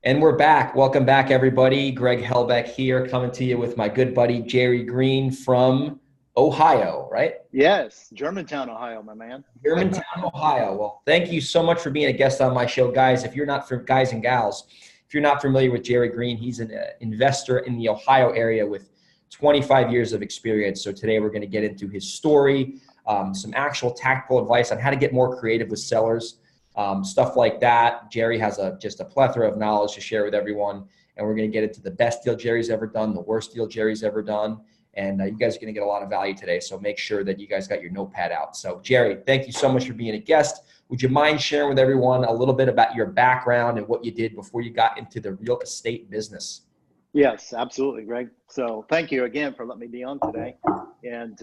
And we're back. Welcome back, everybody. Greg Helbeck here, coming to you with my good buddy Jerry Green from Ohio, right? Yes, Germantown, Ohio, my man. Germantown, Ohio. Well, thank you so much for being a guest on my show, guys. If you're not guys and gals, if you're not familiar with Jerry Green, he's an investor in the Ohio area with 25 years of experience. So today we're going to get into his story, some actual tactical advice on how to get more creative with sellers. Stuff like that. Jerry has just a plethora of knowledge to share with everyone. And we're going to get into the best deal Jerry's ever done, the worst deal Jerry's ever done. And you guys are going to get a lot of value today. So make sure that you guys got your notepad out. So Jerry, thank you so much for being a guest. Would you mind sharing with everyone a little bit about your background and what you did before you got into the real estate business? Yes, absolutely, Greg. So thank you again for letting me be on today. And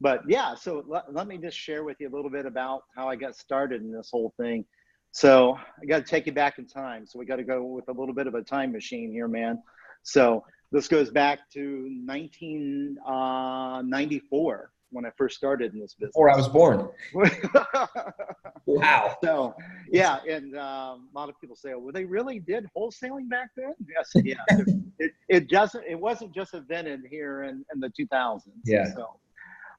but yeah, so let me just share with you a little bit about how I got started in this whole thing. So I got to take you back in time. So we got to go with a little bit of a time machine here, man. So this goes back to 1994 when I first started in this business. Before I was born. Wow. So yeah, and a lot of people say, "Well, they really did wholesaling back then?" Yes, yeah. It wasn't just invented here in the 2000s. Yeah. So,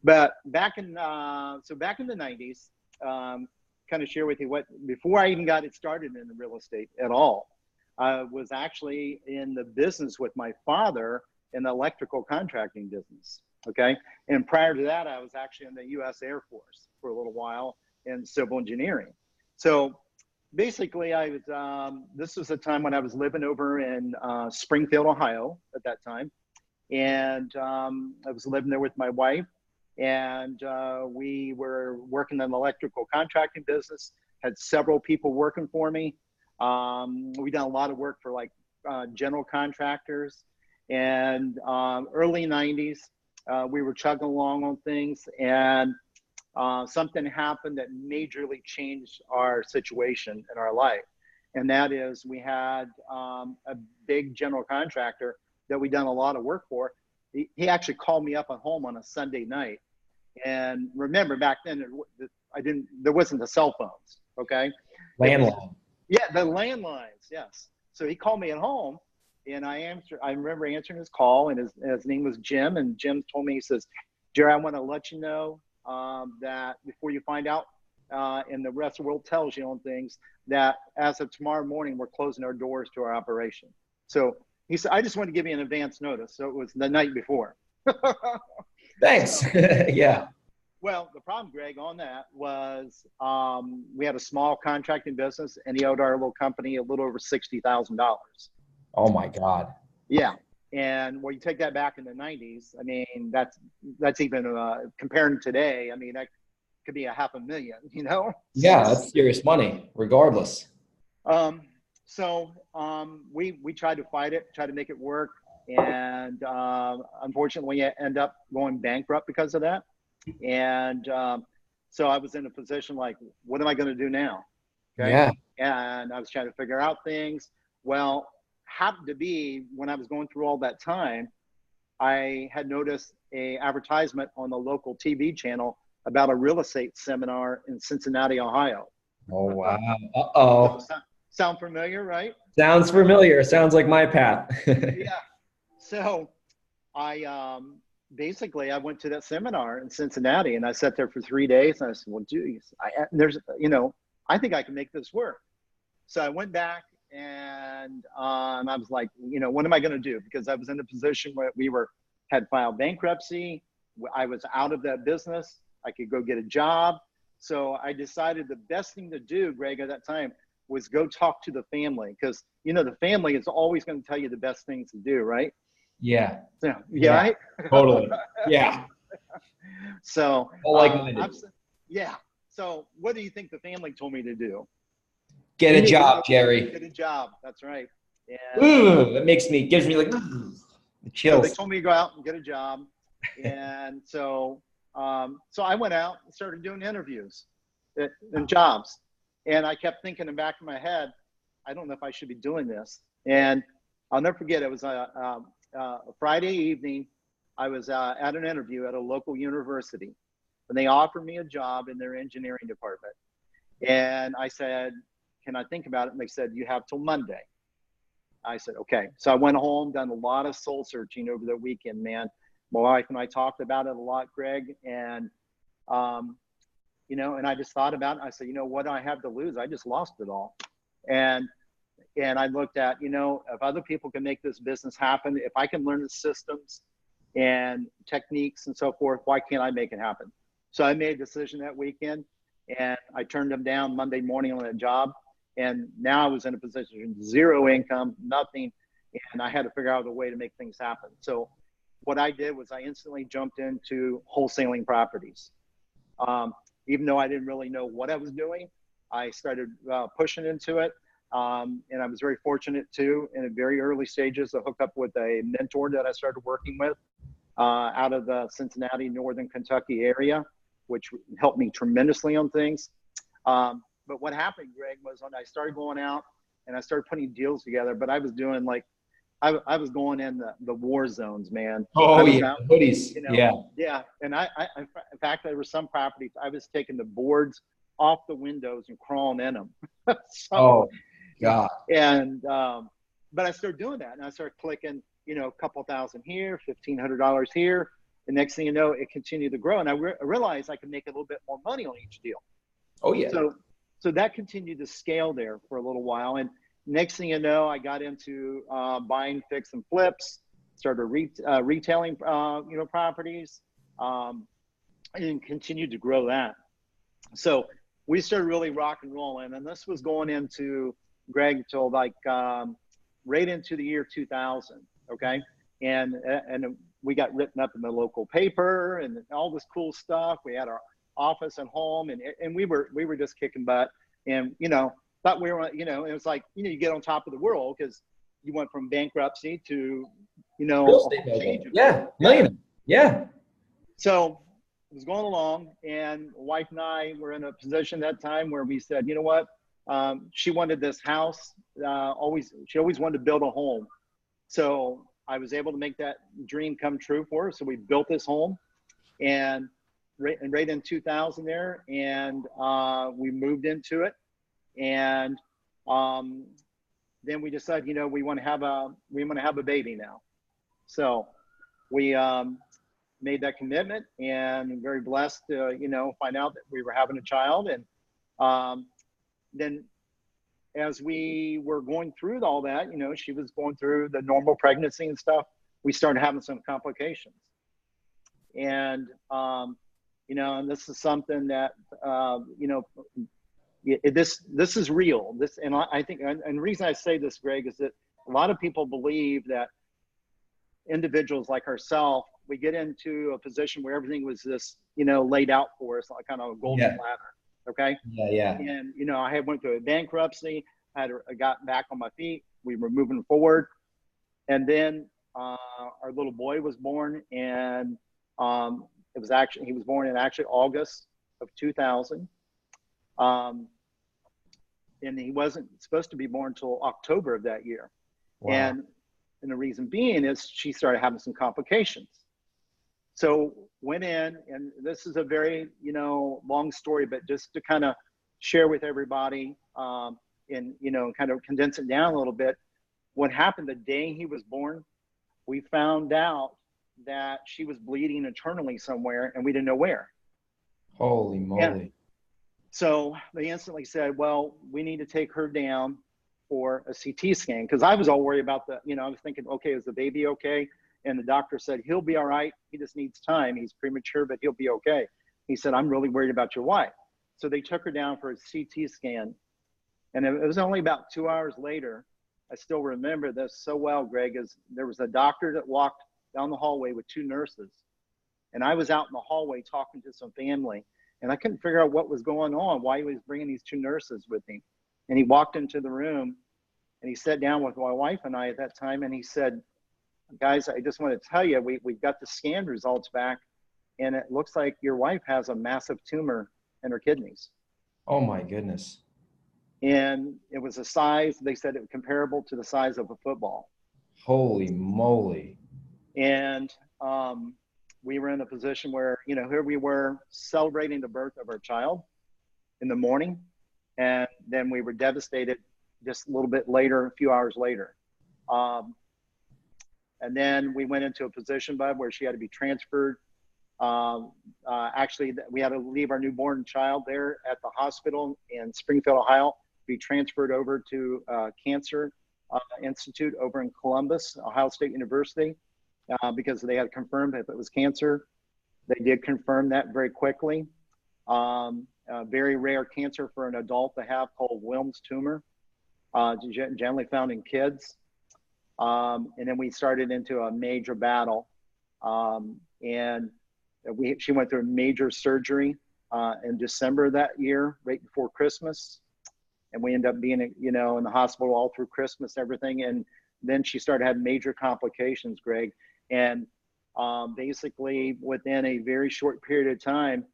but back in back in the 90s, kind of share with you what before I even got it started in the real estate at all. I was actually in the business with my father in the electrical contracting business. Okay. And prior to that, I was actually in the U.S. Air Force for a little while in civil engineering. So basically, I was, this was a time when I was living over in Springfield, Ohio at that time. And I was living there with my wife. And we were working in the electrical contracting business, had several people working for me. We done a lot of work for like general contractors, and early 90s, we were chugging along on things, and something happened that majorly changed our situation in our life. And that is we had a big general contractor that we done a lot of work for. He actually called me up at home on a Sunday night. And remember back then, there wasn't the cell phones. Okay. Landline. Yeah, the landlines, yes. So he called me at home, and I remember answering his call, and his name was Jim, and Jim told me, he says, "Jerry, I want to let you know that before you find out, and the rest of the world tells you on things, that as of tomorrow morning, we're closing our doors to our operation." So he said, "I just want to give you an advance notice." So it was the night before. Thanks. So, yeah. Well, the problem, Greg, on that was we had a small contracting business, and he owed our little company a little over $60,000. Oh my God. Yeah, and when you take that back in the 90s, I mean that's even comparing today. I mean that could be $500,000, you know. Yeah, that's serious money, regardless. So we tried to fight it, tried to make it work, and unfortunately, I end up going bankrupt because of that. And so I was in a position like, what am I going to do now? Okay. Yeah. And I was trying to figure out things. Well, happened to be when I was going through all that time, I had noticed a advertisement on the local TV channel about a real estate seminar in Cincinnati, Ohio. Oh, wow. Uh-oh. Sound familiar, right? Sounds familiar. Sounds like my path. Yeah. So I basically I went to that seminar in Cincinnati, and I sat there for 3 days, and I said, well, geez, I think I can make this work. So I went back, and I was like, what am I going to do? Because I was in a position where we had filed bankruptcy. I was out of that business. I could go get a job. So I decided the best thing to do, Greg, at that time was go talk to the family, because, the family is always going to tell you the best things to do, right? Yeah. So, yeah. Right? Totally. Yeah. So, yeah. So what do you think the family told me to do? Get a job, Jerry. Get a job. That's right. And, ooh, that gives me like chills. So they told me to go out and get a job. And so I went out and started doing interviews and jobs. And I kept thinking in the back of my head, I don't know if I should be doing this. And I'll never forget, it was a Friday evening. I was at an interview at a local university, and they offered me a job in their engineering department. And I said, can I think about it? And they said, you have till Monday. I said, okay. So I went home, done a lot of soul searching over the weekend, man. My wife and I talked about it a lot, Greg. And, you know, and I just thought about it. I said, you know, what do I have to lose? I just lost it all. And I looked at, you know, if other people can make this business happen, if I can learn the systems and techniques and so forth, why can't I make it happen? So I made a decision that weekend, and I turned them down Monday morning on a job. And now I was in a position, zero income, nothing. And I had to figure out a way to make things happen. So what I did was I instantly jumped into wholesaling properties. Even though I didn't really know what I was doing, I started pushing into it. And I was very fortunate too, in the very early stages, to hook up with a mentor that I started working with out of the Cincinnati, Northern Kentucky area, which helped me tremendously on things. But what happened, Greg, was when I started going out and I started putting deals together, but I was doing like, I was going in the war zones, man. Oh yeah, out, hoodies. You know, yeah. Yeah. And I, in fact, there were some properties, I was taking the boards off the windows and crawling in them. So, oh God. And, but I started doing that, and I started clicking, you know, a couple thousand here, $1,500 here. The next thing you know, it continued to grow. And I realized I could make a little bit more money on each deal. Oh yeah. So that continued to scale there for a little while. And next thing you know, I got into buying fix and flips, started retailing, you know, properties, and continued to grow that. So we started really rock and rolling. And this was going into, Greg, till like right into the year 2000. Okay. And we got written up in the local paper and all this cool stuff. We had our office and home, and we were just kicking butt, and, you know, thought we were, you know, it was like, you know, you get on top of the world because you went from bankruptcy to, you know, real estate yeah, million. Yeah. So it was going along, and wife and I were in a position that time where we said, you know what, she wanted this house, she always wanted to build a home. So I was able to make that dream come true for her. So we built this home, and right in 2000 there, and we moved into it. And then we decided, you know, we want to have a baby now. So we made that commitment, and very blessed to, you know, find out that we were having a child. And then as we were going through all that, you know, she was going through the normal pregnancy and stuff, we started having some complications. And, you know, and this is something that, you know, this is real. And I think, and the reason I say this, Greg, is that a lot of people believe that individuals like ourselves, we get into a position where everything was just, you know, laid out for us, like kind of a golden ladder. Okay. Yeah. And, you know, I had went through a bankruptcy. I got back on my feet. We were moving forward. And then our little boy was born, and he was born in actually August of 2000. And he wasn't supposed to be born until October of that year. Wow. And the reason being is she started having some complications. So went in, and this is a very, you know, long story, but just to kind of share with everybody, and, you know, kind of condense it down a little bit. What happened the day he was born, we found out that she was bleeding internally somewhere, and we didn't know where. Holy moly. And so they instantly said, well, we need to take her down for a CT scan. Because I was all worried about you know, I was thinking, okay, is the baby okay? And the doctor said, he'll be all right. He just needs time. He's premature, but he'll be okay. He said, I'm really worried about your wife. So they took her down for a CT scan. And it was only about 2 hours later. I still remember this so well, Greg, is there was a doctor that walked down the hallway with two nurses. And I was out in the hallway talking to some family, and I couldn't figure out what was going on, why he was bringing these two nurses with him. And he walked into the room, and he sat down with my wife and I at that time, and he said, guys, I just want to tell you, we've got the scan results back, and it looks like your wife has a massive tumor in her kidneys. Oh my goodness. And it was a size, they said it was comparable to the size of a football. Holy moly. And we were in a position where, you know, here we were celebrating the birth of our child in the morning. And then we were devastated just a little bit later, a few hours later. And then we went into a position, Bud, where she had to be transferred. Actually, we had to leave our newborn child there at the hospital in Springfield, Ohio, be transferred over to Cancer Institute over in Columbus, Ohio State University, because they had confirmed if it was cancer. They did confirm that very quickly. A very rare cancer for an adult to have called Wilms tumor, generally found in kids. And then we started into a major battle. And she went through a major surgery in December that year, right before Christmas. And we ended up being, you know, in the hospital all through Christmas, everything. And then she started having major complications, Greg. And basically within a very short period of time,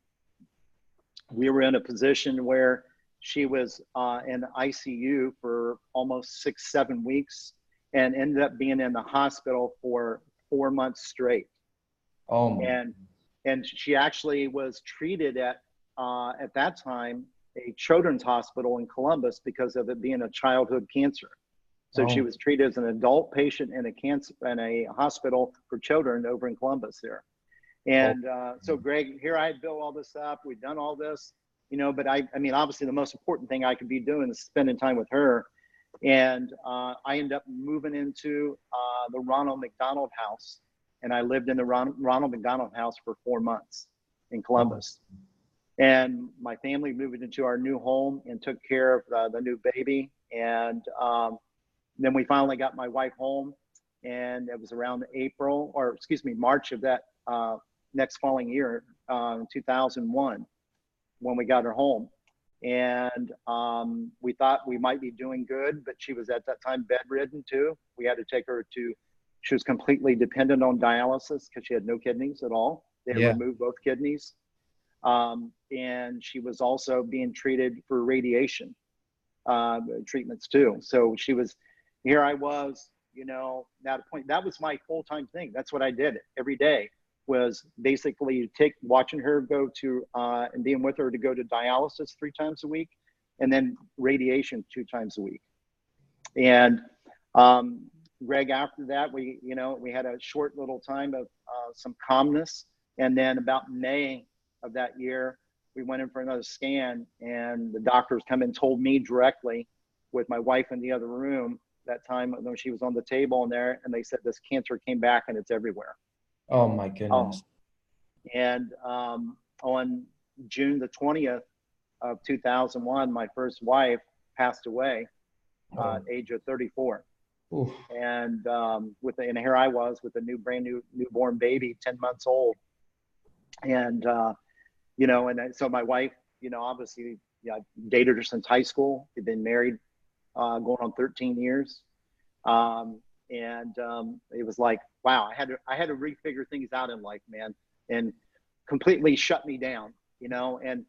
we were in a position where she was in ICU for almost 6-7 weeks and ended up being in the hospital for 4 months straight. Oh my. And she actually was treated at that time, a children's hospital in Columbus because of it being a childhood cancer. So she was treated as an adult patient in a hospital for children over in Columbus there. And so Greg, here I had built all this up. We've done all this, you know, but I mean, obviously the most important thing I could be doing is spending time with her. And I ended up moving into the Ronald McDonald House. And I lived in the Ronald McDonald House for 4 months in Columbus. And my family moved into our new home and took care of the new baby. And then we finally got my wife home. And it was around March of that next following year, in 2001, when we got her home. And we thought we might be doing good, but she was at that time bedridden too. We had to take her she was completely dependent on dialysis because she had no kidneys at all. They had removed both kidneys. And she was also being treated for radiation treatments too. So here I was, you know, at a point, that was my full-time thing. That's what I did every day, was basically watching her go to, and being with her to go to dialysis 3 times a week, and then radiation 2 times a week. And Greg, after that, we had a short little time of some calmness. And then about May of that year, we went in for another scan, and the doctors come and told me directly, with my wife in the other room that time when she was on the table in there, and they said this cancer came back and it's everywhere. Oh my goodness. And on June the 20th of 2001, my first wife passed away at the age of 34. Oof. And and here I was with a brand new newborn baby, 10 months old. And you know, so my wife, you know, obviously, I dated her since high school. We've been married going on 13 years. It was like, wow, I had to refigure things out in life, man, and completely shut me down, you know. And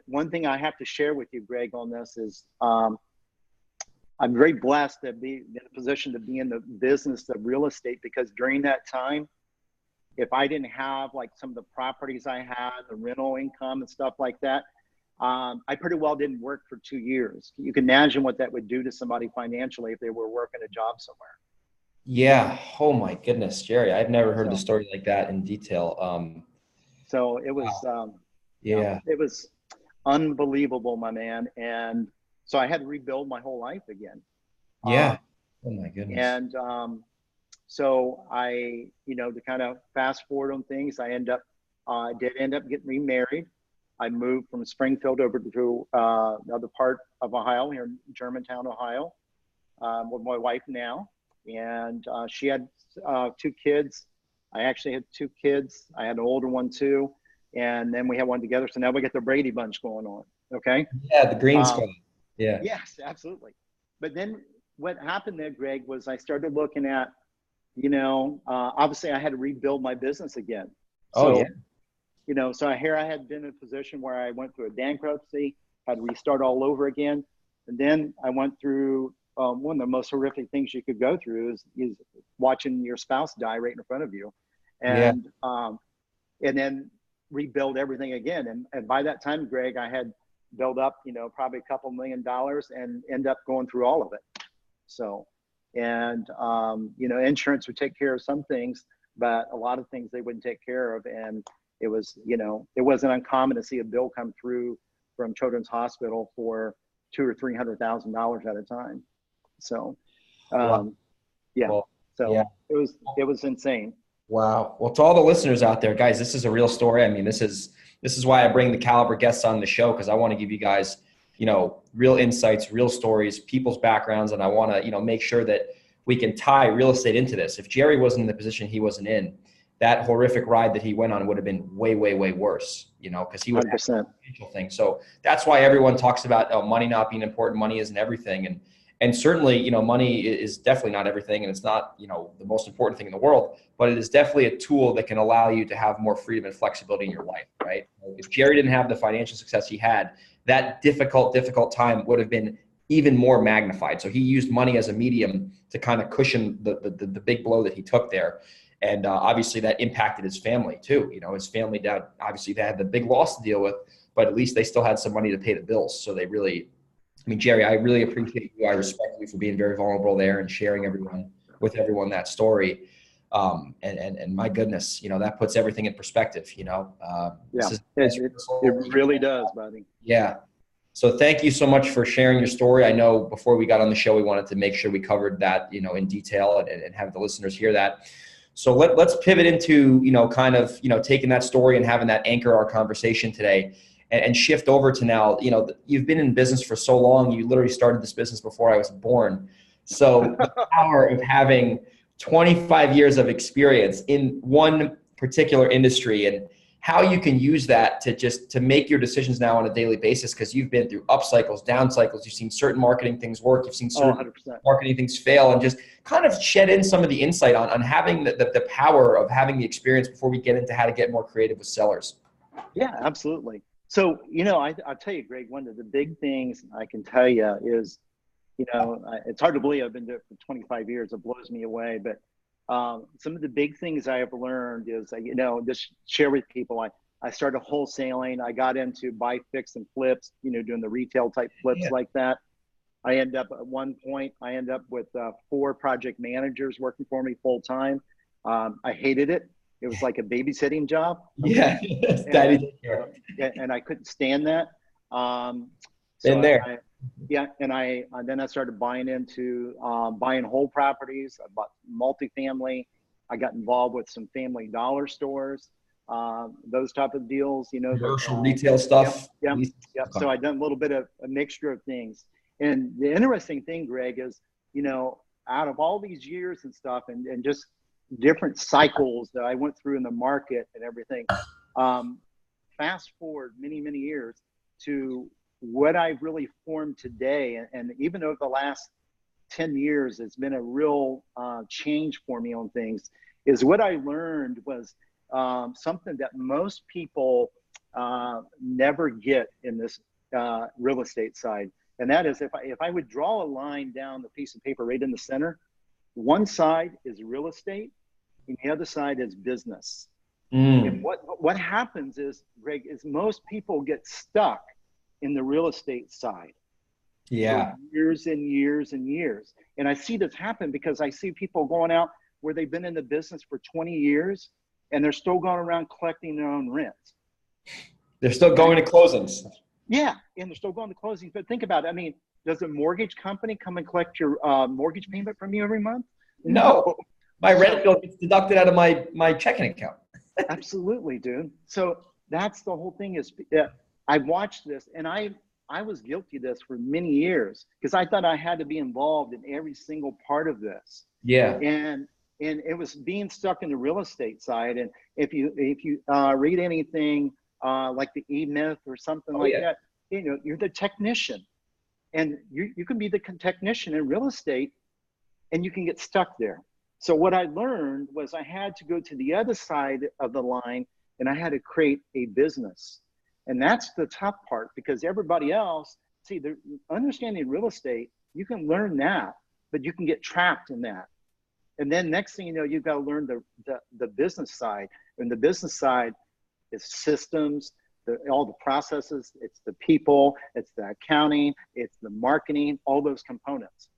one thing I have to share with you, Greg, on this is I'm very blessed to be in a position to be in the business of real estate, because during that time, if I didn't have like some of the properties I had, the rental income and stuff like that, I pretty well didn't work for 2 years. You can imagine what that would do to somebody financially if they were working a job somewhere. Yeah. Oh my goodness, Jerry. I've never heard the story like that in detail. So it was, it was unbelievable, my man. And so I had to rebuild my whole life again. Yeah. Oh my goodness. And so I, you know, to kind of fast forward on things, I did end up getting remarried. I moved from Springfield over to another part of Ohio, here in Germantown, Ohio, with my wife now. And she had 2 kids. I actually had 2 kids. I had an older one too. And then we had one together. So now we got the Brady Bunch going on. Okay. Yeah. The Green Squad. Yeah. Yes, absolutely. But then what happened there, Greg, was I started looking at, you know, obviously I had to rebuild my business again. So, you know, so here I had been in a position where I went through a bankruptcy, had to restart all over again. And then I went through one of the most horrific things you could go through is watching your spouse die right in front of you. And then rebuild everything again. And by that time, Greg, I had built up, you know, probably a couple $1 million and end up going through all of it. So, And, insurance would take care of some things, but a lot of things they wouldn't take care of. And it was, it wasn't uncommon to see a bill come through from Children's Hospital for $200,000 or $300,000 at a time. So, yeah. Well, so yeah. it was insane. Wow. Well, to all the listeners out there, guys, this is a real story. I mean, this is why I bring the caliber guests on the show, because I want to give you guys, real insights, real stories, people's backgrounds, and I want to, make sure that we can tie real estate into this. If Jerry wasn't in the position he wasn't in, that horrific ride that he went on would have been way, way, way worse, because he would have a financial thing. So that's why everyone talks about money not being important. Money isn't everything. And certainly, money is definitely not everything, and it's not, the most important thing in the world, but it is definitely a tool that can allow you to have more freedom and flexibility in your life, right? If Jerry didn't have the financial success he had, that difficult time would have been even more magnified. So he used money as a medium to kind of cushion the big blow that he took there. And obviously that impacted his family too. His family, dad, obviously they had the big loss to deal with, but at least they still had some money to pay the bills. So they really, Jerry, I really appreciate you. I respect you for being very vulnerable there and sharing with everyone that story. And my goodness, that puts everything in perspective, It really does, buddy. Yeah. So thank you so much for sharing your story. I know before we got on the show, we wanted to make sure we covered that, in detail and have the listeners hear that. So let's pivot into, taking that story and having that anchor our conversation today and shift over to now, you've been in business for so long. You literally started this business before I was born. So the power of having 25 years of experience in one particular industry and how you can use that to make your decisions now on a daily basis, because you've been through up cycles, down cycles. You've seen certain marketing things work. You've seen certain marketing things fail, and just kind of shed in some of the insight on having the power of having the experience before we get into how to get more creative with sellers. Yeah, absolutely. So, I'll tell you, Greg, one of the big things I can tell you is, it's hard to believe I've been doing it for 25 years. It blows me away. But some of the big things I have learned is, just share with people. I started wholesaling. I got into buy, fix, and flips, doing the retail type flips like that. I end up at one point, with 4 project managers working for me full time. I hated it. It was like a babysitting job. Yeah. And I couldn't stand that. Then I started buying into buying whole properties. I bought multifamily. I got involved with some Family Dollar stores, those type of deals. Commercial retail stuff. Yeah. So I've done a little bit of a mixture of things. And the interesting thing, Greg, is out of all these years and stuff, and just different cycles that I went through in the market and everything. Fast forward many, many years to what I've really formed today. And even over the last 10 years, it's been a real change for me on things, is what I learned was something that most people never get in this real estate side. And that is, if I would draw a line down the piece of paper right in the center, one side is real estate and the other side is business. And what happens is, Greg, is most people get stuck in the real estate side. For years and years and years. And I see this happen because I see people going out where they've been in the business for 20 years and they're still going around collecting their own rent. They're still going to closings. Yeah, and they're still going to closings. But think about it. I mean, does a mortgage company come and collect your mortgage payment from you every month? No. My rent bill gets deducted out of my checking account. Absolutely, dude. So that's the whole thing is I watched this, and I was guilty of this for many years because I thought I had to be involved in every single part of this. Yeah. And it was being stuck in the real estate side. And if you read anything like the E-Myth or something that, you're the technician, and you can be the technician in real estate, and you can get stuck there. So what I learned was I had to go to the other side of the line, and I had to create a business. And that's the tough part, because everybody else, they're understanding real estate, you can learn that, but you can get trapped in that. And then next thing you know, you've got to learn the business side. And the business side is systems, all the processes, it's the people, it's the accounting, it's the marketing, all those components.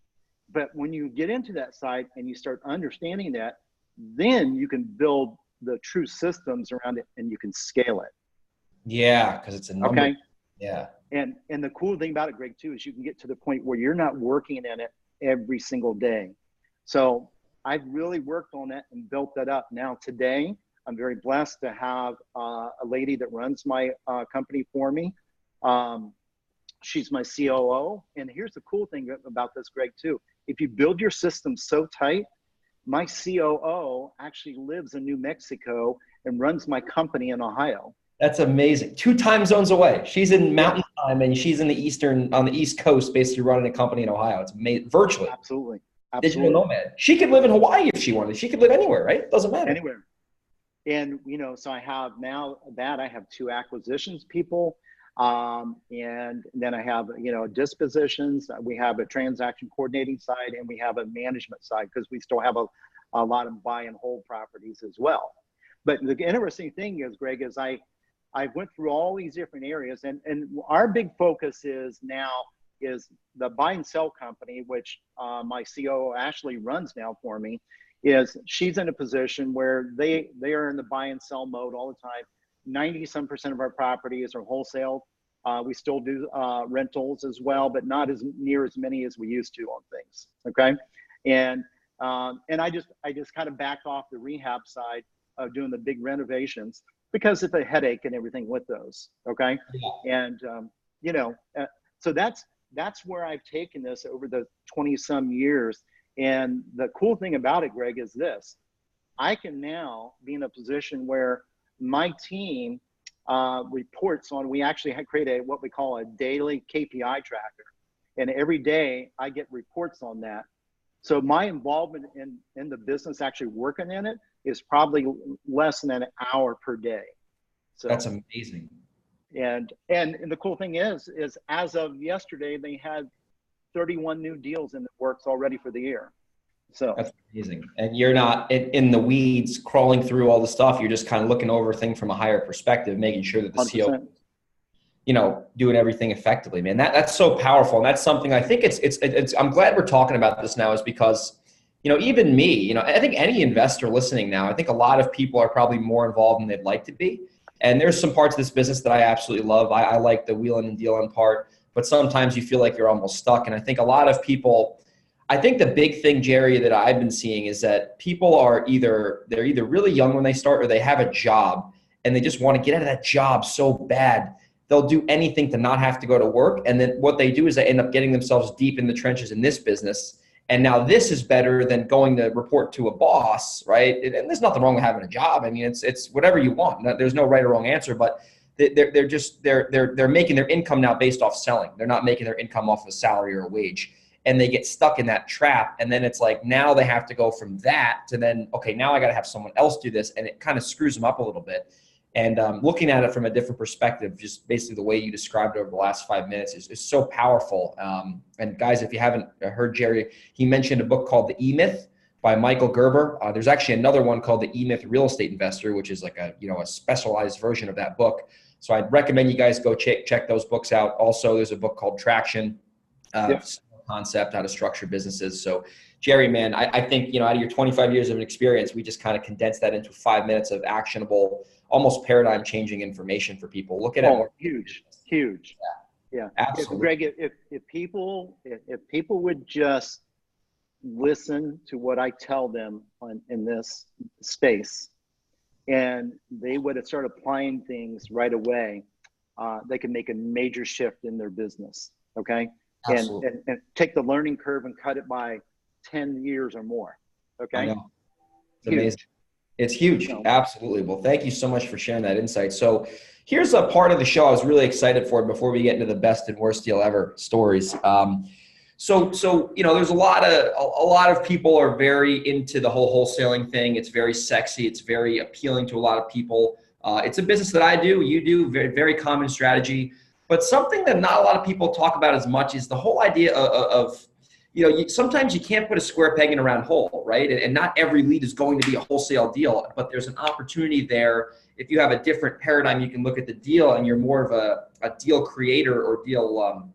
But when you get into that side and you start understanding that, then you can build the true systems around it and you can scale it. Yeah, because it's a number. Okay. Yeah. And the cool thing about it, Greg, too, is you can get to the point where you're not working in it every single day. So I've really worked on that and built that up. Now today, I'm very blessed to have a lady that runs my company for me. She's my COO. And here's the cool thing about this, Greg, too. If you build your system so tight, my COO actually lives in New Mexico and runs my company in Ohio. That's amazing. 2 time zones away. She's in Mountain Time and she's in on the East Coast, basically running a company in Ohio. It's amazing. Virtually. Absolutely. Digital nomad. She could live in Hawaii if she wanted. She could live anywhere, right? Doesn't matter. Anywhere. And, so I have now that I have 2 acquisitions people. And then I have, dispositions. We have a transaction coordinating side and we have a management side because we still have a lot of buy and hold properties as well. But the interesting thing is, Greg, is I went through all these different areas and our big focus is the buy and sell company, which my COO Ashley runs now for me, is she's in a position where they are in the buy and sell mode all the time. 90% of our properties are wholesale. We still do rentals as well, but not as near as many as we used to on things. Okay. And I just kind of backed off the rehab side of doing the big renovations because it's a headache and everything with those. Okay. Yeah. And, so that's where I've taken this over the 20 some years. And the cool thing about it, Greg, is this: I can now be in a position where my team reports on, we actually create what we call a daily KPI tracker. And every day I get reports on that. So my involvement in the business, actually working in it, is probably less than an hour per day. So that's amazing. And the cool thing is as of yesterday, they had 31 new deals in the works already for the year. So that's amazing. And you're not in the weeds crawling through all the stuff. You're just kind of looking over things from a higher perspective, making sure that the 100%. CEO, doing everything effectively, man. That's so powerful. And that's something I think it's I'm glad we're talking about this now, is because, even me, I think any investor listening now, I think a lot of people are probably more involved than they'd like to be. And there's some parts of this business that I absolutely love. I like the wheeling and dealing part, but sometimes you feel like you're almost stuck. And I think a lot of people, I think the big thing, Jerry, that I've been seeing is that people are they're either really young when they start or they have a job and they just want to get out of that job so bad. They'll do anything to not have to go to work. And then what they do is they end up getting themselves deep in the trenches in this business. And now this is better than going to report to a boss, right? And there's nothing wrong with having a job. I mean, it's whatever you want. There's no right or wrong answer, but they're making their income now based off selling. They're not making their income off of a salary or a wage. And they get stuck in that trap. And then it's like, now they have to go from that to then, okay, now I got to have someone else do this. And it kind of screws them up a little bit. And looking at it from a different perspective, just basically the way you described it over the last 5 minutes is so powerful. And guys, if you haven't heard Jerry, he mentioned a book called The E-Myth by Michael Gerber. There's actually another one called The E-Myth Real Estate Investor, which is like a specialized version of that book. So I'd recommend you guys go check those books out. Also, there's a book called Traction, Concept, how to structure businesses. So Jerry, man, I think, out of your 25 years of experience, we just kind of condensed that into 5 minutes of actionable, almost paradigm changing information for people. Look at it. Huge. Yeah. Absolutely. Greg, if people would just listen to what I tell them in this space, and they would start applying things right away, they can make a major shift in their business. Okay. And take the learning curve and cut it by 10 years or more. Okay. I know. It's amazing. It's huge. Absolutely. Well, thank you so much for sharing that insight. So here's a part of the show I was really excited for before we get into the best and worst deal ever stories. So there's a lot of people are very into the whole wholesaling thing. It's very sexy. It's very appealing to a lot of people. It's a business that I do, you do, very, very common strategy. But something that not a lot of people talk about as much is the whole idea of sometimes you can't put a square peg in a round hole, right? And not every lead is going to be a wholesale deal, but there's an opportunity there. If you have a different paradigm, you can look at the deal and you're more of a deal creator or deal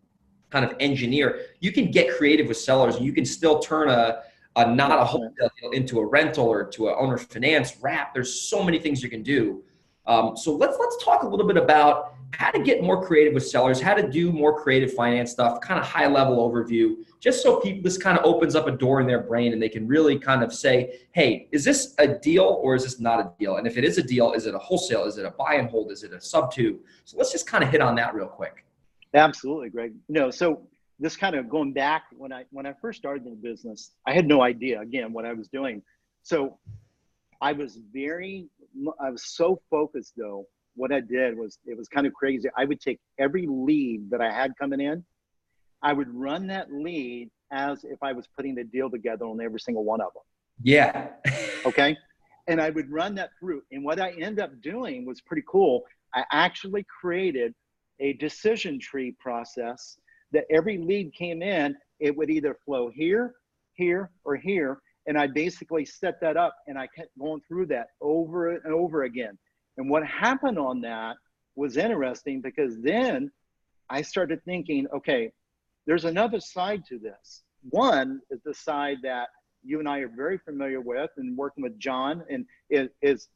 kind of engineer, you can get creative with sellers, and you can still turn a not a wholesale deal into a rental or to an owner finance wrap. There's so many things you can do. So let's talk a little bit about how to get more creative with sellers, how to do more creative finance stuff, kind of high level overview, just so people, this kind of opens up a door in their brain and they can really kind of say, hey, is this a deal or is this not a deal? And if it is a deal, is it a wholesale? Is it a buy and hold? Is it a sub two? So let's just kind of hit on that real quick. Absolutely, Greg. So this kind of going back when I first started in the business, I had no idea again what I was doing. So I was so focused though. What I did was, it was kind of crazy. I would take every lead that I had coming in, I would run that lead as if I was putting the deal together on every single one of them. Yeah. Okay. And I would run that through. And what I ended up doing was pretty cool. I actually created a decision tree process that every lead came in, it would either flow here, here, or here. And I basically set that up and I kept going through that over and over again. And what happened on that was interesting, because then I started thinking, okay, there's another side to this. One is the side that you and I are very familiar with and working with John, and is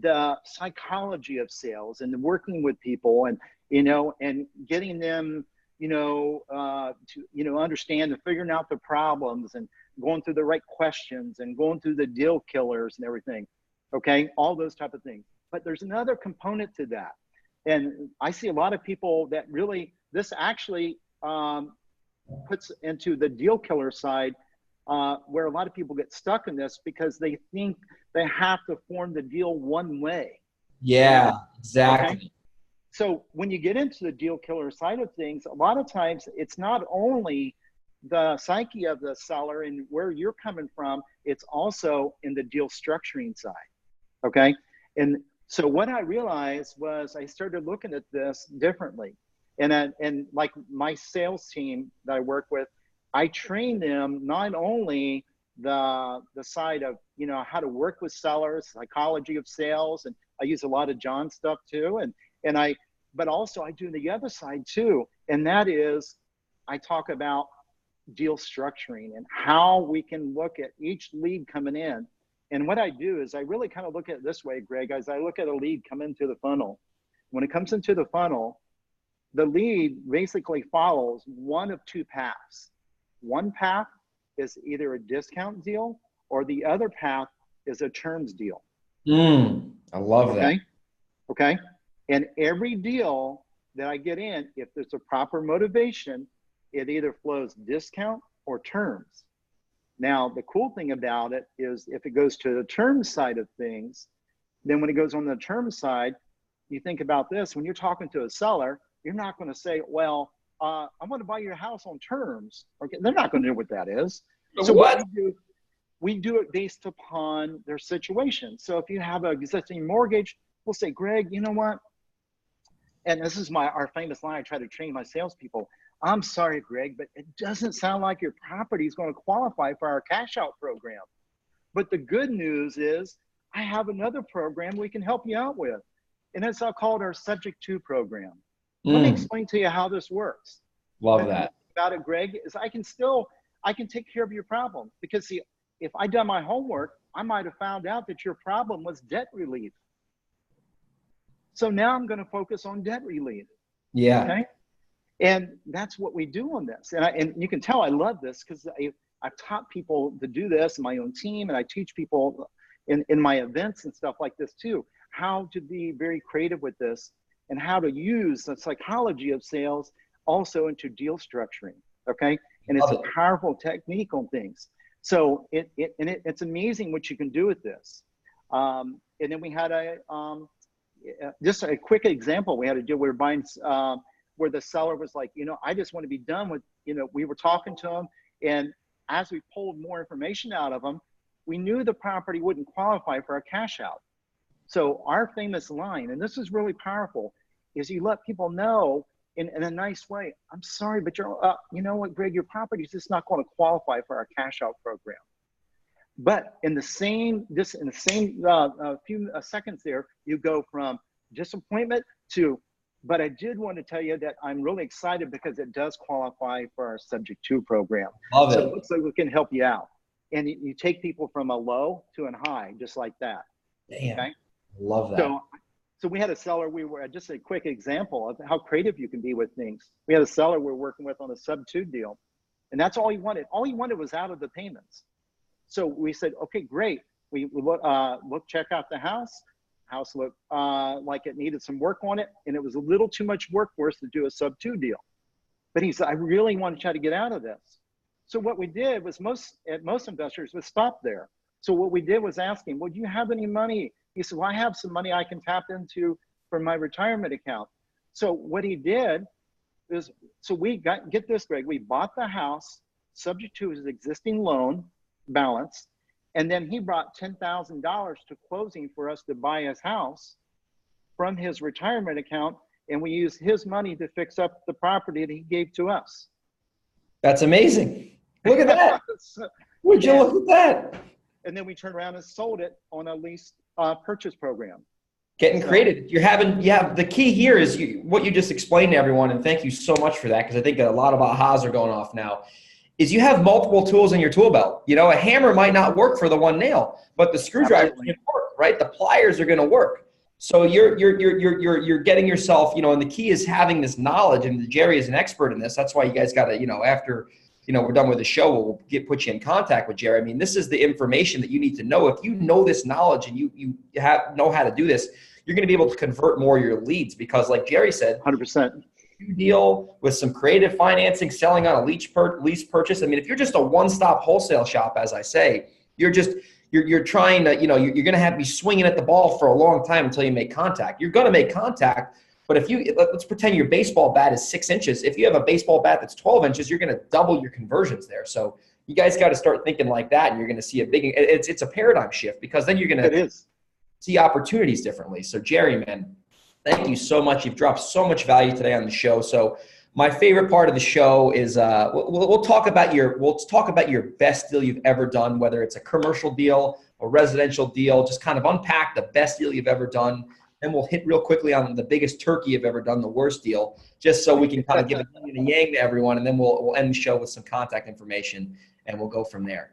the psychology of sales and working with people and, and getting them, to, understand and figuring out the problems and going through the right questions and going through the deal killers and everything. Okay. All those type of things. But there's another component to that. And I see a lot of people that really, this actually puts into the deal killer side, where a lot of people get stuck in this because they think they have to form the deal one way. Yeah, exactly. Okay? So when you get into the deal killer side of things, a lot of times it's not only the psyche of the seller and where you're coming from, it's also in the deal structuring side. Okay. And so what I realized was I started looking at this differently. And like my sales team that I work with, I train them not only the side of, how to work with sellers, psychology of sales, and I use a lot of John stuff too. But also I do the other side too. And that is, I talk about deal structuring and how we can look at each lead coming in. And what I do is I really kind of look at it this way, Greg, as I look at a lead come into the funnel. When it comes into the funnel, the lead basically follows one of two paths. One path is either a discount deal or the other path is a terms deal. I love that. Okay. And every deal that I get in, if there's a proper motivation, it either flows discount or terms. Now, the cool thing about it is if it goes to the term side of things, then when it goes on the term side, you think about this, when you're talking to a seller, you're not going to say, well, I want to buy your house on terms. Okay, they're not going to know what that is. So what we do it based upon their situation. So if you have an existing mortgage, we'll say, Greg, you know what? And this is our famous line I try to train my salespeople. I'm sorry, Greg, but it doesn't sound like your property is going to qualify for our cash out program. But the good news is I have another program we can help you out with. And it's called our Subject to program. Let me explain to you how this works. Love that. About it, Greg, is I can take care of your problem. Because see, if I done my homework, I might have found out that your problem was debt relief. So now I'm going to focus on debt relief. Yeah. Okay. And that's what we do on this. And you can tell I love this because I've taught people to do this in my own team. And I teach people in my events and stuff like this too, how to be very creative with this and how to use the psychology of sales also into deal structuring. Okay. And it's a powerful technique on things. So it's amazing what you can do with this. And then we had just a quick example. We had a deal we were buying, where the seller was like, I just want to be done with, we were talking to him. And as we pulled more information out of him, we knew the property wouldn't qualify for a cash out. So our famous line, and this is really powerful, is you let people know in a nice way, I'm sorry, but you know what, Greg, your property is just not going to qualify for our cash out program. But in the same few seconds there, you go from disappointment to, But I did want to tell you that I'm really excited because it does qualify for our Subject to program. Love So it. it looks like we can help you out. And you take people from a low to a high, just like that. Damn. Okay? Love that. So we had a seller, just a quick example of how creative you can be with things. We had a seller we're working with on a sub-2 deal, and that's all he wanted. All he wanted was out of the payments. So we said, okay, great. We check out the house. House looked like it needed some work on it, and it was a little too much work for us to do a sub-2 deal. But he said, I really want to try to get out of this. So what we did was most investors would stop there. So what we did was ask him, well, do you have any money? He said, well, I have some money I can tap into from my retirement account. So what he did is, get this, Greg, we bought the house subject to his existing loan balance. And then he brought $10,000 to closing for us to buy his house from his retirement account. And we used his money to fix up the property that he gave to us. That's amazing. Look at that. Would you look at that? And then we turned around and sold it on a lease purchase program. Getting creative. The key here is what you just explained to everyone, and thank you so much for that, because I think a lot of ahas are going off now, is you have multiple tools in your tool belt. You know, a hammer might not work for the one nail, but the screwdriver is going to work, right? The pliers are going to work. So you're getting yourself, you know, and the key is having this knowledge, and Jerry is an expert in this. That's why you guys got to, you know, after we're done with the show, we'll put you in contact with Jerry. I mean, this is the information that you need to know. If you know this knowledge and you know how to do this, you're going to be able to convert more of your leads, because like Jerry said, 100%. You deal with some creative financing, selling on a lease purchase. I mean, if you're just a one-stop wholesale shop, as I say, you're trying to, you're going to have to be swinging at the ball for a long time until you make contact. You're going to make contact. But let's pretend your baseball bat is 6 inches. If you have a baseball bat that's 12 inches, you're going to double your conversions there. So you guys got to start thinking like that, and you're going to see it's a paradigm shift, because then you're going to see opportunities differently. So Jerry, man, thank you so much. You've dropped so much value today on the show. So my favorite part of the show is we'll talk about your best deal you've ever done, whether it's a commercial deal, a residential deal. Just kind of unpack the best deal you've ever done. Then we'll hit real quickly on the biggest turkey you've ever done, the worst deal, just so we can kind of give a yin and a yang to everyone, and then we'll end the show with some contact information, and we'll go from there.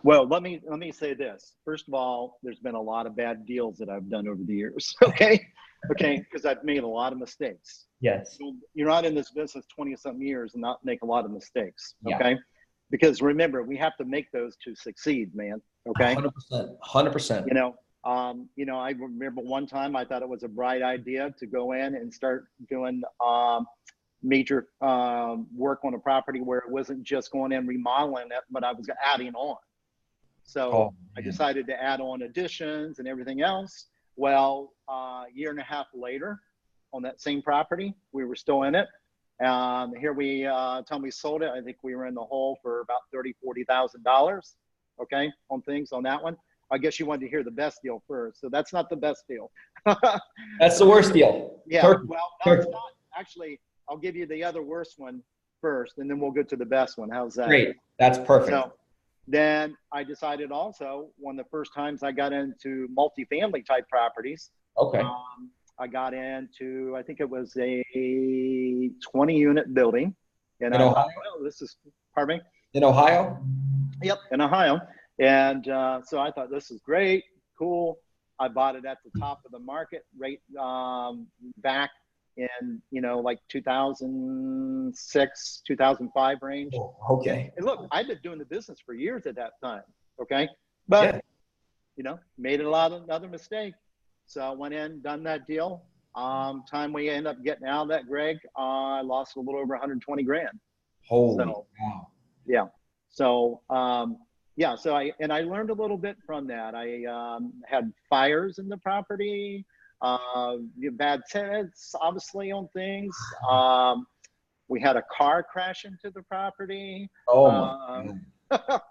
Well, let me say this. First of all, there's been a lot of bad deals that I've done over the years. Okay, because I've made a lot of mistakes. Yes. You're not in this business 20-something years and not make a lot of mistakes. Okay, yeah. Because remember, we have to make those to succeed, man. Okay. 100%. I remember one time I thought it was a bright idea to go in and start doing major work on a property where it wasn't just going in remodeling it, but I was adding on. So I decided to add on additions and everything else. Well, a year and a half later on that same property, we were still in it. Here time we sold it, I think we were in the hole for about $30,000-$40,000. Okay, on that one. I guess you wanted to hear the best deal first. So that's not the best deal. That's the worst deal. Yeah. Turkey. Well, no, it's not. Actually, I'll give you the other worst one first, and then we'll go to the best one. How's that? Great. That's perfect. So then I decided also, one of the first times I got into multifamily type properties. Okay. I got into, I think it was a 20-unit building. In Ohio? Pardon me? In Ohio? Yep, in Ohio. And so I thought, this is great, cool. I bought it at the top of the market right back in, like 2006, 2005 range. Oh, okay. And look, I've been doing the business for years at that time, okay? But, made a lot of other mistakes. So I went in, done that deal. Time we end up getting out of that, Greg, I lost a little over 120 grand. Holy wow. Yeah. So, so I learned a little bit from that. I had fires in the property, bad tenants, obviously, on things. We had a car crash into the property. Oh, my God.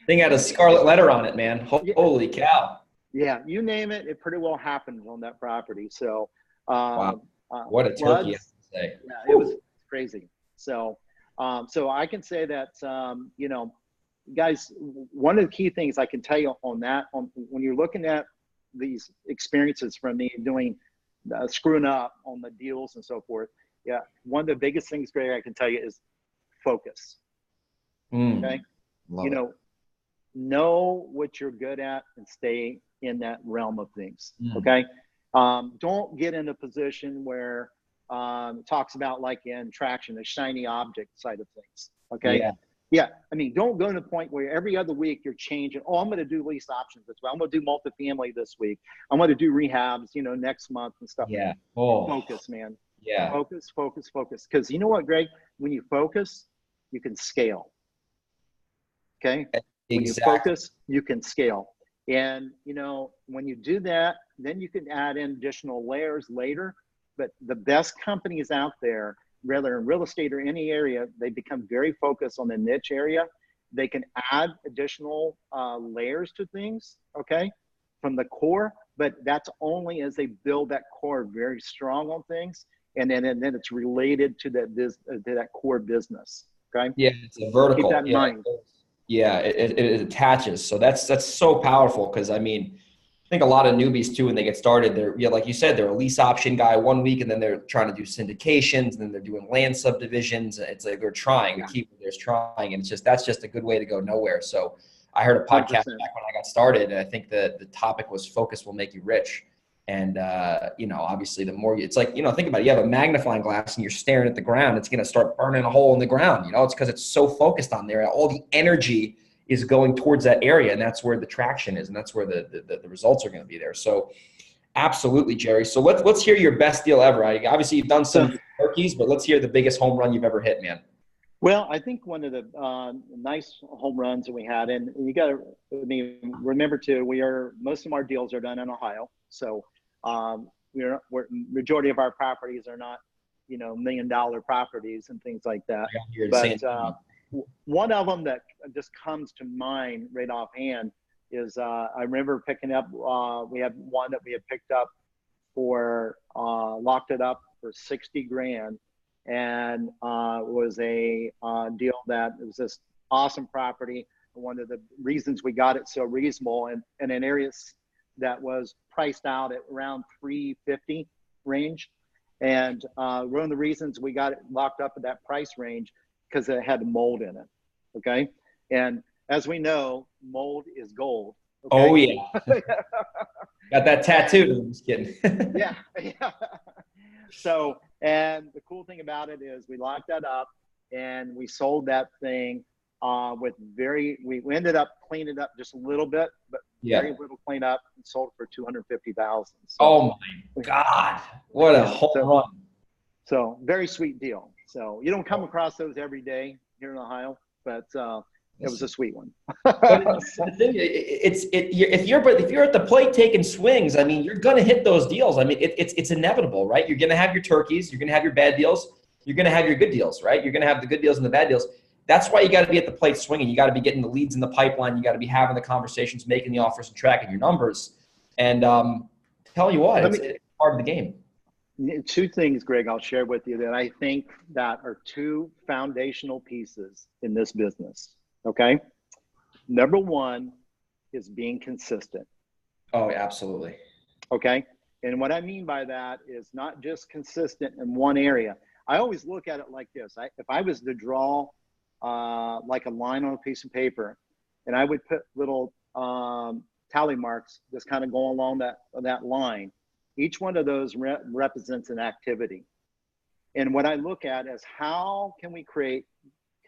Thing had a scarlet letter on it, man. Holy cow. Yeah, you name it, it pretty well happened on that property. So, wow. What a turkey, I have to say. Yeah, it was crazy. So, so I can say that, guys, one of the key things I can tell you on when you're looking at these experiences from me doing screwing up on the deals and so forth. Yeah. One of the biggest things, Greg, I can tell you is focus. Okay. Love it. Know what you're good at and stay in that realm of things. Okay. Don't get in a position where it talks about, like in traction, the shiny object side of things. Okay. Yeah. I mean, don't go to the point where every other week you're changing. Oh, I'm going to do lease options this week. I'm going to do multifamily this week. I'm going to do rehabs, next month and stuff. Yeah. Oh. Focus, man. Yeah. Focus. Because you know what, Greg? When you focus, you can scale. Okay. When you focus, you can scale. And, when you do that, then you can add in additional layers later. But the best companies out there, whether in real estate or any area, they become very focused on the niche area. They can add additional layers to things, okay, from the core, but that's only as they build that core very strong on things, and then it's related to that core business, okay? Yeah, it's a vertical. Keep that in mind. Yeah, it attaches. So that's so powerful, because I mean, I think a lot of newbies too, when they get started, they're like you said, they're a lease option guy one week, and then they're trying to do syndications, and then they're doing land subdivisions. It's like they're trying. The key word is trying, and that's just a good way to go nowhere. So I heard a podcast 100%. back when I got started, and I think the topic was focus will make you rich. And obviously, the more it's like, think about it. You have a magnifying glass and you're staring at the ground. It's going to start burning a hole in the ground. It's because it's so focused on there. All the energy is going towards that area, and that's where the traction is, and that's where the results are going to be there. So absolutely, Jerry. So let's hear your best deal ever. Obviously, you've done some turkeys, but let's hear the biggest home run you've ever hit, man. Well, I think one of the nice home runs that we had, and you got to, remember too, most of our deals are done in Ohio. So majority of our properties are not, $1 million properties and things like that. But one of them that just comes to mind right offhand is I remember picking up. We had one that we had picked up for locked it up for $60,000, and was a deal that it was this awesome property. One of the reasons we got it so reasonable, and in an area that was priced out at around $350 range, and one of the reasons we got it locked up at that price range because it had mold in it. Okay. And as we know, mold is gold. Okay? Oh yeah. Got that tattooed. I'm just kidding. Yeah. So, and the cool thing about it is we locked that up and we sold that thing we ended up cleaning it up just a little bit, but very little cleanup, and sold for $250,000. So, oh my God. What a home run. So very sweet deal. So you don't come across those every day here in Ohio, but it was a sweet one. The thing, if you're at the plate taking swings, I mean, you're gonna hit those deals. I mean, it's inevitable, right? You're gonna have your turkeys, you're gonna have your bad deals, you're gonna have your good deals, right? You're gonna have the good deals and the bad deals. That's why you got to be at the plate swinging. You got to be getting the leads in the pipeline. You got to be having the conversations, making the offers, and tracking your numbers. And tell you what, it's part of the game. Two things, Greg, I'll share with you that I think that are two foundational pieces in this business. Okay. Number one is being consistent. Oh, absolutely. Okay. And what I mean by that is not just consistent in one area. I always look at it like this. If I was to draw like a line on a piece of paper, and I would put little tally marks just kind of go along that line. Each one of those represents an activity. And what I look at is how can we create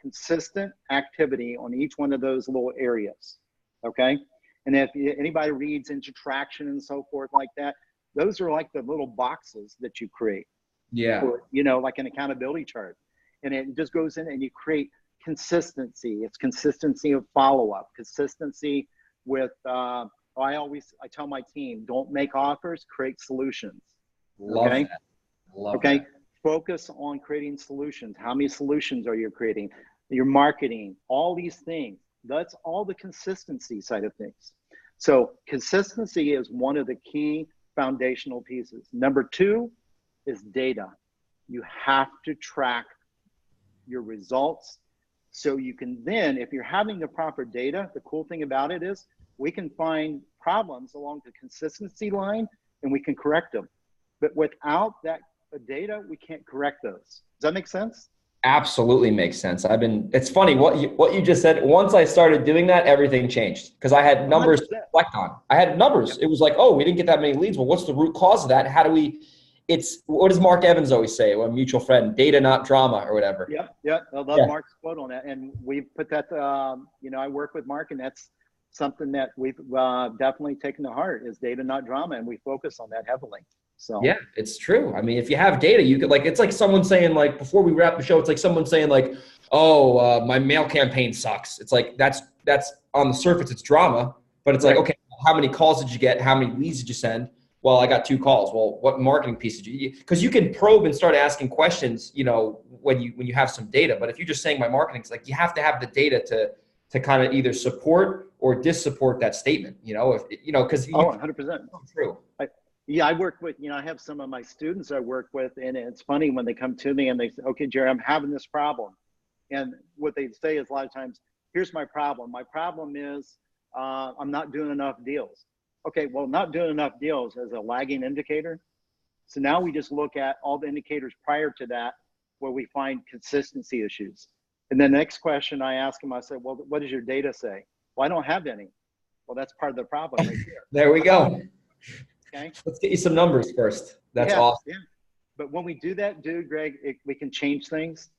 consistent activity on each one of those little areas, okay? And if anybody reads into traction and so forth like that, those are like the little boxes that you create. Yeah. For, like an accountability chart. And it just goes in and you create consistency. It's consistency of follow-up, consistency with, I tell my team, don't make offers, create solutions. Love that. Love that. Focus on creating solutions. How many solutions are you creating? Your marketing, all these things. That's all the consistency side of things. So consistency is one of the key foundational pieces. Number two is data. You have to track your results so you can then, if you're having the proper data, the cool thing about it is we can find problems along the consistency line and we can correct them. But without that data, we can't correct those. Does that make sense? Absolutely makes sense. It's funny what you just said. Once I started doing that, everything changed because I had numbers 100%. to reflect on. I had numbers. Yep. It was like, oh, we didn't get that many leads. Well, what's the root cause of that? What does Mark Evans always say? A mutual friend, data, not drama or whatever. Yep. I love Mark's quote on that. And we've put that, I work with Mark, and that's something that we've definitely taken to heart is data, not drama. And we focus on that heavily. So yeah, it's true. I mean, if you have data, you could it's like someone saying before we wrap the show, it's like someone saying oh, my mail campaign sucks. It's like, that's on the surface, it's drama, but it's like, okay, how many calls did you get? How many leads did you send? Well, I got 2 calls. Well, what marketing piece did you, because you can probe and start asking questions, when you have some data, but if you're just saying my marketing, it's like, you have to have the data to kind of either support or dissupport that statement, because 100%. True. I work with, I have some of my students I work with, and it's funny when they come to me and they say, okay, Jerry, I'm having this problem. And what they say is a lot of times, here's my problem. My problem is I'm not doing enough deals. Okay, well, not doing enough deals is a lagging indicator. So now we just look at all the indicators prior to that where we find consistency issues. And the next question I ask them, I say, well, what does your data say? Well, I don't have any. Well, that's part of the problem right there. There we go. Okay. Let's get you some numbers first. That's awesome. Yeah. But when we do that, Greg, we can change things.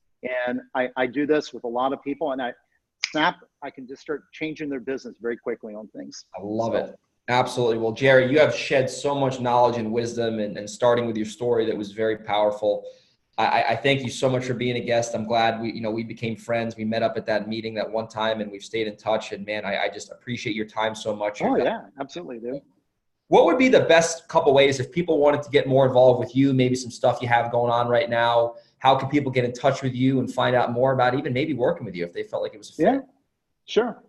And I do this with a lot of people, and I can just start changing their business very quickly on things. I love it. Absolutely. Well, Jerry, you have shed so much knowledge and wisdom, and starting with your story that was very powerful. I thank you so much for being a guest. I'm glad we became friends. We met up at that meeting that one time, and we've stayed in touch. And man, I just appreciate your time so much. Oh yeah, absolutely, dude. What would be the best couple ways if people wanted to get more involved with you, maybe some stuff you have going on right now? How can people get in touch with you and find out more about even maybe working with you if they felt like it was a fit? Yeah, sure.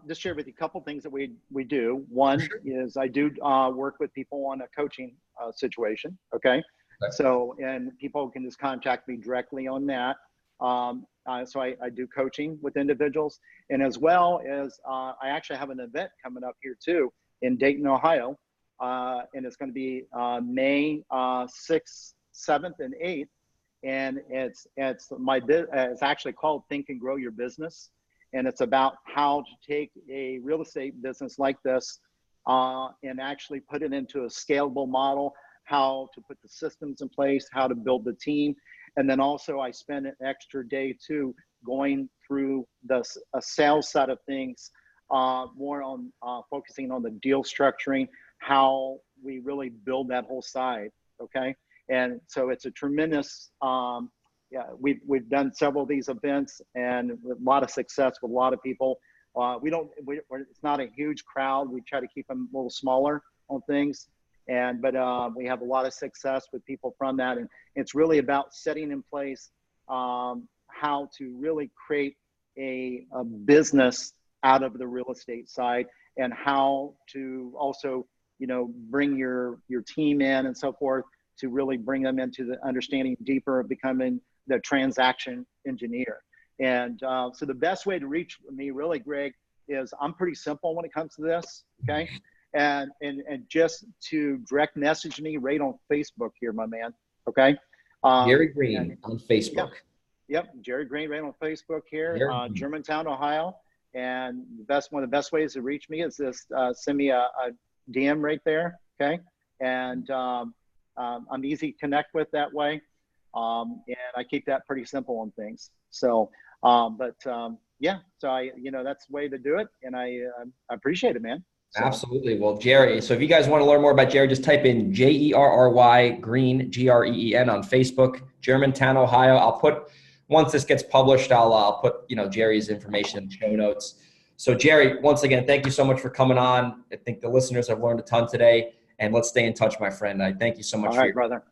Just share with you a couple things that we do. One is I do work with people on a coaching situation. Okay. So, and people can just contact me directly on that. So I do coaching with individuals, and as well as I actually have an event coming up here too in Dayton, Ohio. And it's going to be May 6th, 7th, and 8th. And it's actually called Think and Grow Your Business. And it's about how to take a real estate business like this and actually put it into a scalable model, how to put the systems in place, how to build the team. And then also I spend an extra day too going through a sales side of things, more on focusing on the deal structuring, how we really build that whole side. Okay. And so it's a tremendous, we've done several of these events and with a lot of success with a lot of people. It's not a huge crowd. We try to keep them a little smaller on things. But we have a lot of success with people from that. And it's really about setting in place how to really create a business out of the real estate side, and how to also, bring your team in and so forth to really bring them into the understanding deeper of becoming the transaction engineer. And so the best way to reach me really, Greg, is I'm pretty simple when it comes to this. Okay. And just to direct message me right on Facebook here, my man. Okay. Jerry Green on Facebook. Yep. Jerry Green right on Facebook here, Germantown, Ohio. And one of the best ways to reach me is just send me a DM right there. Okay. And I'm easy to connect with that way. And I keep that pretty simple on things. So, so that's the way to do it. And I appreciate it, man. So. Absolutely. Well, Jerry, so if you guys want to learn more about Jerry, just type in Jerry Green, Green on Facebook, Germantown, Ohio. Once this gets published, I'll put, Jerry's information in the show notes. So Jerry, once again, thank you so much for coming on. I think the listeners have learned a ton today, and let's stay in touch, my friend. I thank you so much. All right, brother.